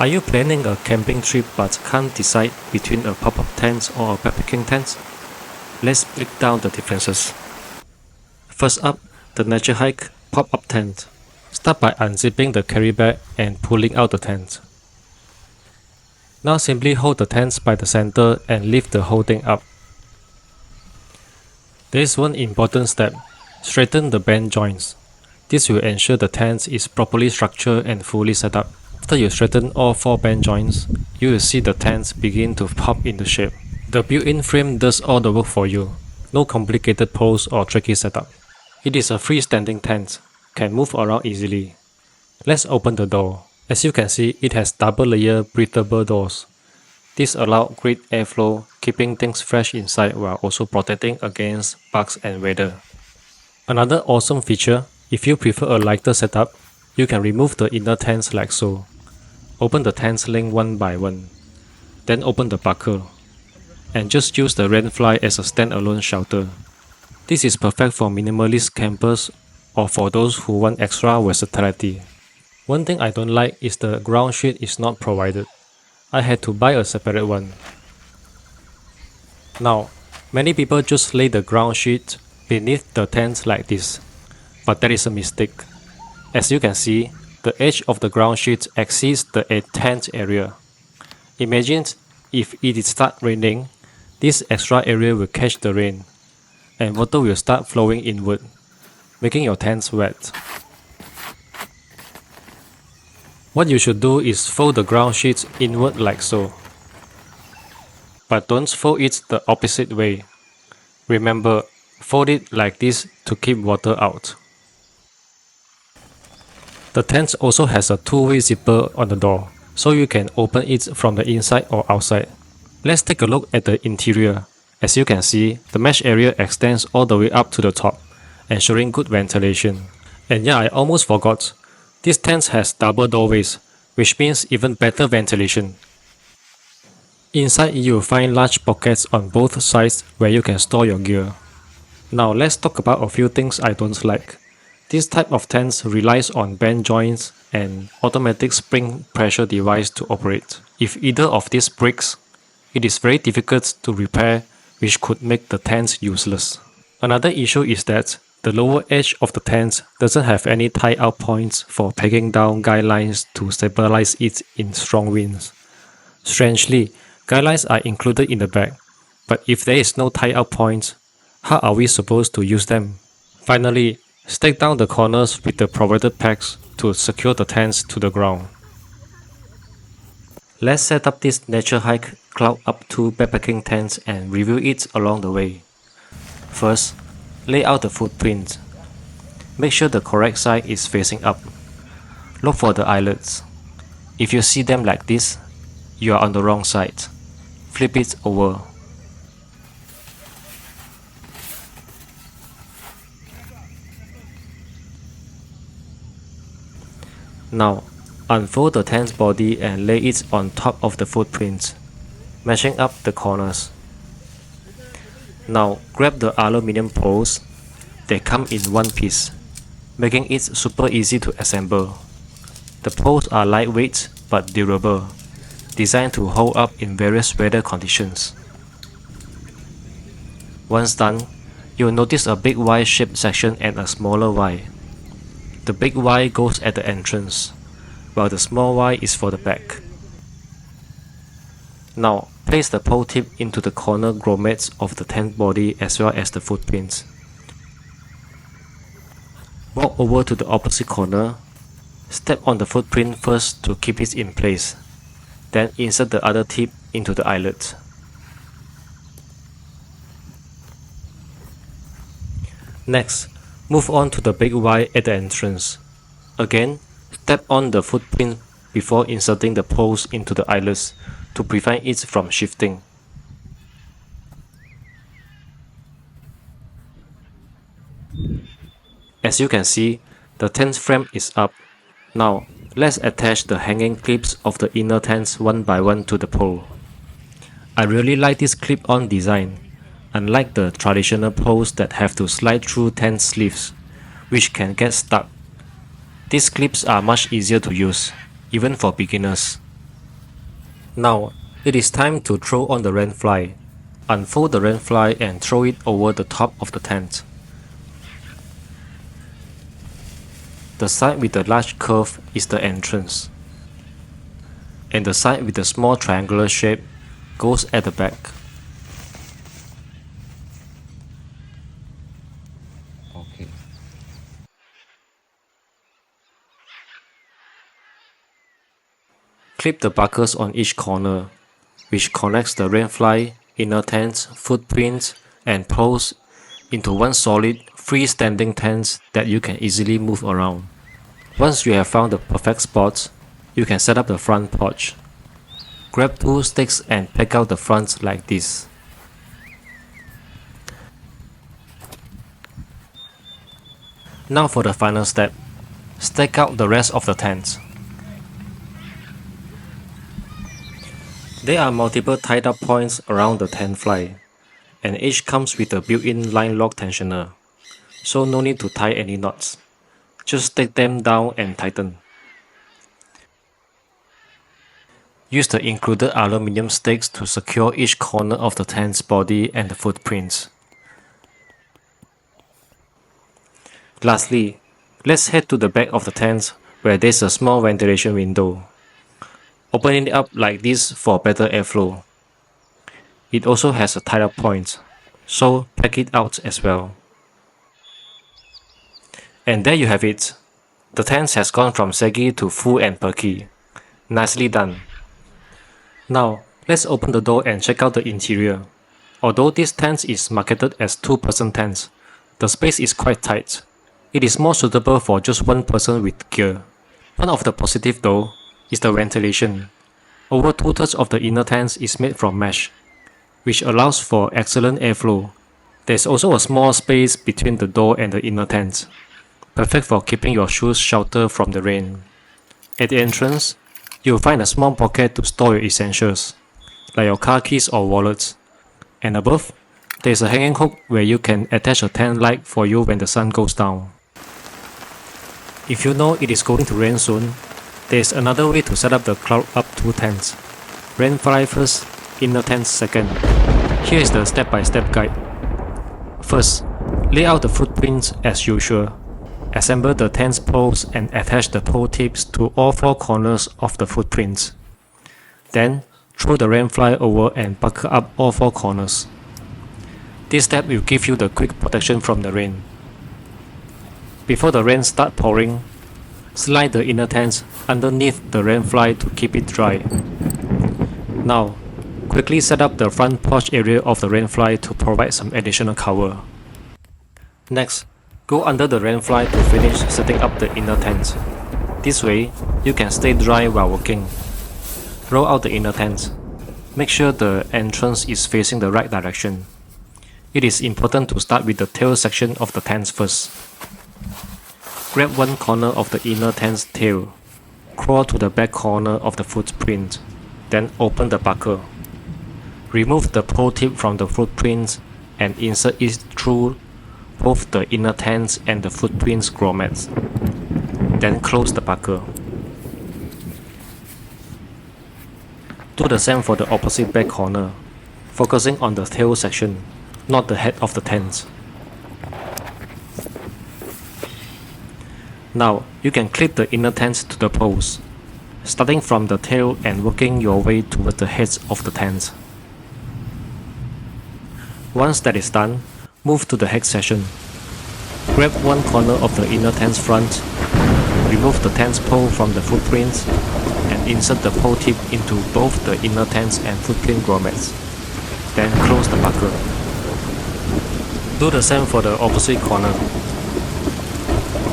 Are you planning a camping trip but can't decide between a pop-up tent or a backpacking tent? Let's break down the differences. First up, the Naturehike Pop-up Tent. Start by unzipping the carry bag and pulling out the tent. Now simply hold the tent by the center and lift the whole thing up. There is one important step: straighten the bend joints. This will ensure the tent is properly structured and fully set up. After you straighten all 4 bend joints, you will see the tent begin to pop into shape. The built-in frame does all the work for you. No complicated pose or tricky setup. It is a freestanding tent, can move around easily. Let's open the door. As you can see, it has double-layer breathable doors. This allows great airflow, keeping things fresh inside while also protecting against bugs and weather. Another awesome feature, if you prefer a lighter setup, you can remove the inner tents like so. Open the tent link one by one. Then open the buckle. And just use the rainfly as a standalone shelter. This is perfect for minimalist campers or for those who want extra versatility. One thing I don't like is the ground sheet is not provided. I had to buy a separate one. Now, many people just lay the ground sheet beneath the tent like this, but that is a mistake. As you can see, the edge of the ground sheet exceeds the tent area. Imagine if it starts raining, this extra area will catch the rain, and water will start flowing inward, making your tent wet. What you should do is fold the ground sheet inward like so. But don't fold it the opposite way. Remember, fold it like this to keep water out. The tent also has a two-way zipper on the door, so you can open it from the inside or outside. Let's take a look at the interior. As you can see, the mesh area extends all the way up to the top, ensuring good ventilation. And yeah, I almost forgot. This tent has double doorways, which means even better ventilation. Inside you will find large pockets on both sides where you can store your gear. Now let's talk about a few things I don't like. This type of tent relies on bend joints and automatic spring pressure device to operate. If either of these breaks, it is very difficult to repair, which could make the tent useless. Another issue is that the lower edge of the tent doesn't have any tie-out points for pegging down guidelines to stabilize it in strong winds. Strangely, guidelines are included in the bag, but if there is no tie-out points, how are we supposed to use them? Finally, stake down the corners with the provided pegs to secure the tents to the ground. Let's set up this Naturehike Cloud Up 2 backpacking tent and review it along the way. First, lay out the footprint. Make sure the correct side is facing up. Look for the eyelets. If you see them like this, you are on the wrong side. Flip it over. Now, unfold the tent body and lay it on top of the footprint, matching up the corners. Now, grab the aluminium poles. They come in one piece, making it super easy to assemble. The poles are lightweight but durable, designed to hold up in various weather conditions. Once done, you'll notice a big Y-shaped section and a smaller Y. The big Y goes at the entrance, while the small Y is for the back. Now, place the pole tip into the corner grommets of the tent body as well as the footprints. Walk over to the opposite corner. Step on the footprint first to keep it in place. Then insert the other tip into the eyelet. Next, move on to the big Y at the entrance. Again, step on the footprint before inserting the poles into the eyelets to prevent it from shifting. As you can see, the tent frame is up. Now, let's attach the hanging clips of the inner tents one by one to the pole. I really like this clip-on design, unlike the traditional poles that have to slide through tent sleeves, which can get stuck. These clips are much easier to use, even for beginners. Now, it is time to throw on the rain fly. Unfold the rain fly and throw it over the top of the tent. The side with the large curve is the entrance, and the side with the small triangular shape goes at the back. Okay. Clip the buckles on each corner, which connects the rain fly, inner tent, footprints, and poles into one solid, freestanding tent that you can easily move around. Once you have found the perfect spot, you can set up the front porch. Grab 2 sticks and peg out the front like this. Now for the final step, stake out the rest of the tent. There are multiple tied up points around the tent fly, and each comes with a built-in line lock tensioner, so no need to tie any knots. Just take them down and tighten. Use the included aluminium stakes to secure each corner of the tent's body and the footprints. Lastly, let's head to the back of the tent where there's a small ventilation window. Open it up like this for better airflow. It also has a tied-up point, so pack it out as well. And there you have it. The tent has gone from saggy to full and perky. Nicely done. Now, let's open the door and check out the interior. Although this tent is marketed as 2-person tent, the space is quite tight. It is more suitable for just one person with gear. One of the positive though is the ventilation. Over 2/3 of the inner tent is made from mesh, which allows for excellent airflow. There's also a small space between the door and the inner tent, perfect for keeping your shoes sheltered from the rain. At the entrance, you'll find a small pocket to store your essentials, like your car keys or wallets. And above, there's a hanging hook where you can attach a tent light for you when the sun goes down. If you know it is going to rain soon, there's another way to set up the Cloud Up 2 tents. Rain fly first, inner tent second. Here is the step-by-step guide. First, lay out the footprints as usual. Assemble the tent's poles and attach the pole tips to all 4 corners of the footprints. Then, throw the rain fly over and buckle up all 4 corners. This step will give you the quick protection from the rain. Before the rain starts pouring, slide the inner tent underneath the rain fly to keep it dry. Now, quickly set up the front porch area of the rain fly to provide some additional cover. Next, go under the rain fly to finish setting up the inner tent. This way, you can stay dry while working. Roll out the inner tent. Make sure the entrance is facing the right direction. It is important to start with the tail section of the tent first. Grab one corner of the inner tent's tail. Crawl to the back corner of the footprint. Then open the buckle. Remove the pole tip from the footprint and insert it through both the inner tent and the footprint's grommets. Then close the buckle. Do the same for the opposite back corner, focusing on the tail section, not the head of the tent. Now, you can clip the inner tent to the poles, starting from the tail and working your way towards the heads of the tent. Once that is done, move to the head section. Grab one corner of the inner tent's front, remove the tent's pole from the footprints, and insert the pole tip into both the inner tents and footprint grommets. Then close the buckle. Do the same for the opposite corner.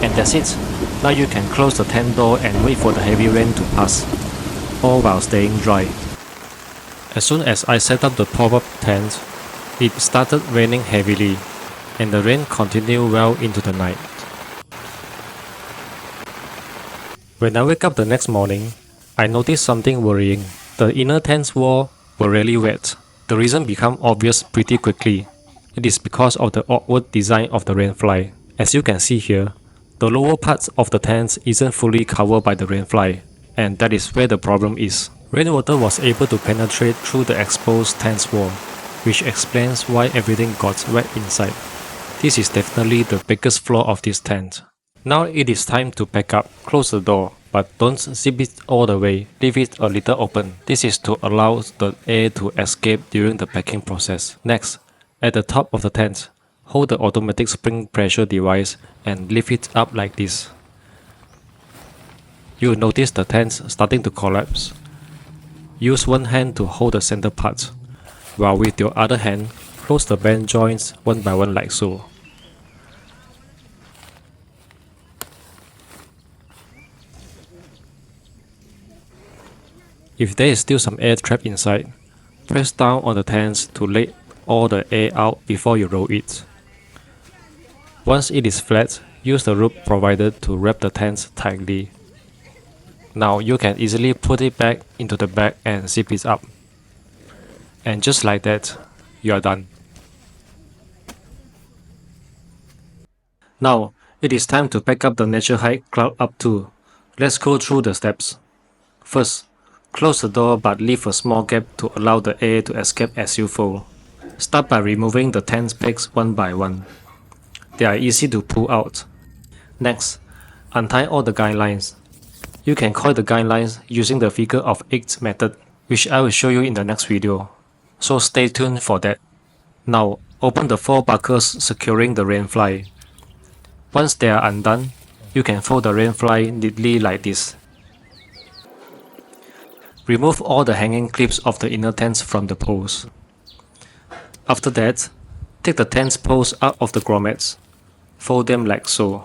And that's it. Now you can close the tent door and wait for the heavy rain to pass, all while staying dry. As soon as I set up the pop-up tent, it started raining heavily, and the rain continued well into the night. When I wake up the next morning, I noticed something worrying. The inner tent's wall were really wet. The reason became obvious pretty quickly. It is because of the awkward design of the rainfly. As you can see here, the lower parts of the tent isn't fully covered by the rainfly, and that is where the problem is. Rainwater was able to penetrate through the exposed tent's wall, which explains why everything got wet inside. This is definitely the biggest flaw of this tent. Now it is time to pack up. Close the door, but don't zip it all the way, leave it a little open. This is to allow the air to escape during the packing process. Next, at the top of the tent, hold the automatic spring pressure device and lift it up like this. You will notice the tent starting to collapse. Use one hand to hold the center part, while with your other hand, close the bend joints one by one like so. If there is still some air trapped inside, press down on the tent to let all the air out before you roll it. Once it is flat, use the rope provided to wrap the tent tightly. Now you can easily put it back into the bag and zip it up. And just like that, you are done. Now, it is time to pack up the Naturehike Cloud Up 2. Let's go through the steps. First, close the door but leave a small gap to allow the air to escape as you fold. Start by removing the tent pegs one by one. They are easy to pull out. Next, untie all the guidelines. You can coil the guidelines using the figure of 8 method, which I will show you in the next video. So stay tuned for that. Now, open the 4 buckles securing the rainfly. Once they are undone, you can fold the rainfly neatly like this. Remove all the hanging clips of the inner tents from the poles. After that, take the tents poles out of the grommets, fold them like so,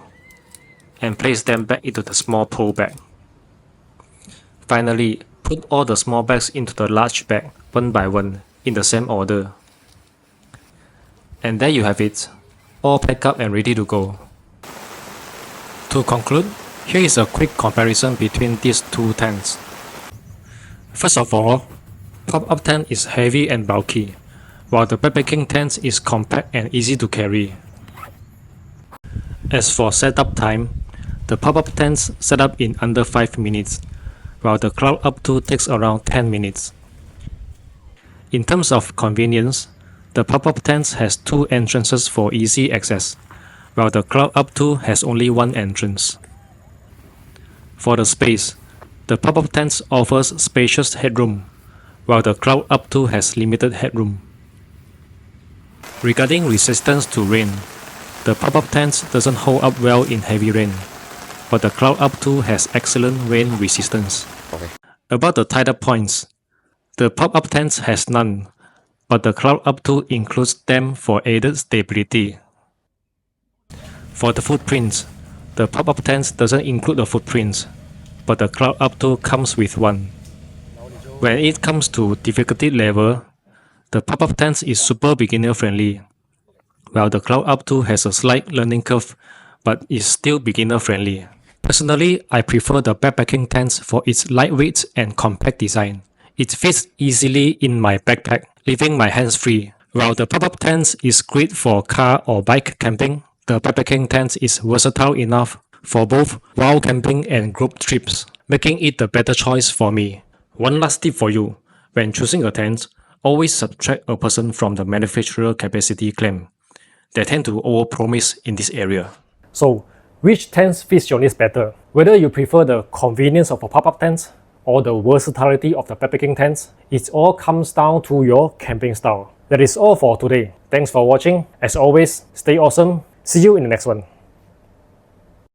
and place them back into the small pole bag. Finally, put all the small bags into the large bag one by one in the same order. And there you have it, all packed up and ready to go. To conclude, here is a quick comparison between these two tents. First of all, Pop-up tent is heavy and bulky, while the backpacking tent is compact and easy to carry. As for setup time, the Pop-up tent set up in under 5 minutes, while the Cloud Up 2 takes around 10 minutes. In terms of convenience, the Pop-up tent has 2 entrances for easy access, while the Cloud Up 2 has only 1 entrance. For the space, the Pop-up tent offers spacious headroom, while the Cloud Up 2 has limited headroom. Regarding resistance to rain, the Pop-up tent doesn't hold up well in heavy rain, but the Cloud Up 2 has excellent rain resistance. About the tied up points, the Pop-up tent has none, but the Cloud Up 2 includes them for added stability. For the footprints, the Pop-up tent doesn't include the footprints, but the Cloud Up 2 comes with one. When it comes to difficulty level, the Pop-up tent is super beginner friendly, while the Cloud Up 2 has a slight learning curve but is still beginner friendly. Personally, I prefer the backpacking tent for its lightweight and compact design. It fits easily in my backpack, leaving my hands free. While the Pop-up tent is great for car or bike camping, the backpacking tent is versatile enough for both wild camping and group trips, making it the better choice for me. One last tip for you: when choosing a tent, always subtract a person from the manufacturer capacity claim. They tend to overpromise in this area. So, which tent fits your needs better? Whether you prefer the convenience of a pop-up tent or the versatility of the backpacking tent, it all comes down to your camping style. That is all for today. Thanks for watching. As always, stay awesome. See you in the next one.